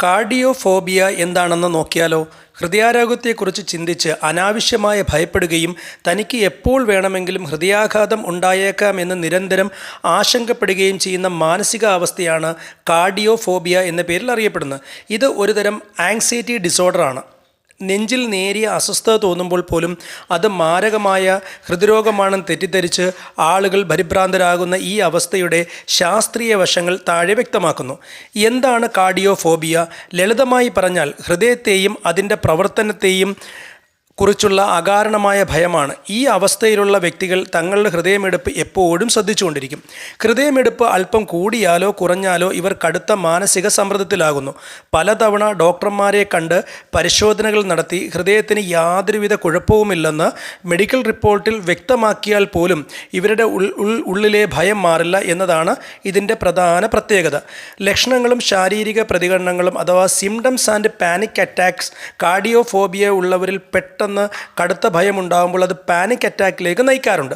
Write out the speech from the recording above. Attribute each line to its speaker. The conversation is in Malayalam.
Speaker 1: കാർഡിയോഫോബിയ എന്താണെന്ന് നോക്കിയാലോ? ഹൃദയാരോഗ്യത്തെക്കുറിച്ച് ചിന്തിച്ച് അനാവശ്യമായി ഭയപ്പെടുകയും തനിക്ക് എപ്പോൾ വേണമെങ്കിലും ഹൃദയാഘാതം ഉണ്ടായേക്കാമെന്ന് നിരന്തരം ആശങ്കപ്പെടുകയും ചെയ്യുന്ന മാനസികാവസ്ഥയാണ് കാർഡിയോഫോബിയ എന്ന പേരിൽ അറിയപ്പെടുന്നത്. ഇത് ഒരുതരം ആങ്സൈറ്റി ഡിസോർഡറാണ്. നെഞ്ചിൽ നേരിയ അസ്വസ്ഥത തോന്നുമ്പോൾ പോലും അത് മാരകമായ ഹൃദ്രോഗമാണെന്ന് തെറ്റിദ്ധരിച്ച് ആളുകൾ പരിഭ്രാന്തരാകുന്ന ഈ അവസ്ഥയുടെ ശാസ്ത്രീയ വശങ്ങൾ താഴെ വ്യക്തമാക്കുന്നു. എന്താണ് കാർഡിയോഫോബിയ? ലളിതമായി പറഞ്ഞാൽ ഹൃദയത്തെയും അതിൻ്റെ പ്രവർത്തനത്തെയും കുറിച്ചുള്ള അകാരണമായ ഭയമാണ്. ഈ അവസ്ഥയിലുള്ള വ്യക്തികൾ തങ്ങളുടെ ഹൃദയമിടിപ്പ് എപ്പോഴും ശ്രദ്ധിച്ചുകൊണ്ടിരിക്കും. ഹൃദയമിടിപ്പ് അല്പം കൂടിയാലോ കുറഞ്ഞാലോ ഇവർ കടുത്ത മാനസിക സമ്മർദ്ദത്തിലാകുന്നു. പലതവണ ഡോക്ടർമാരെ കണ്ട് പരിശോധനകൾ നടത്തി ഹൃദയത്തിന് യാതൊരുവിധ കുഴപ്പവുമില്ലെന്ന് മെഡിക്കൽ റിപ്പോർട്ടിൽ വ്യക്തമാക്കിയാൽ പോലും ഇവരുടെ ഉള്ളിലെ ഭയം മാറില്ല എന്നതാണ് ഇതിൻ്റെ പ്രധാന പ്രത്യേകത. ലക്ഷണങ്ങളും ശാരീരിക പ്രതികരണങ്ങളും അഥവാ സിംറ്റംസ് ആൻഡ് പാനിക് അറ്റാക്സ്. കാർഡിയോഫോബിയ ഉള്ളവരിൽ പെട്ടെന്ന് കടുത്ത ഭയമുണ്ടാകുമ്പോൾ അത് പാനിക് അറ്റാക്കിലേക്ക് നയിക്കാറുണ്ട്.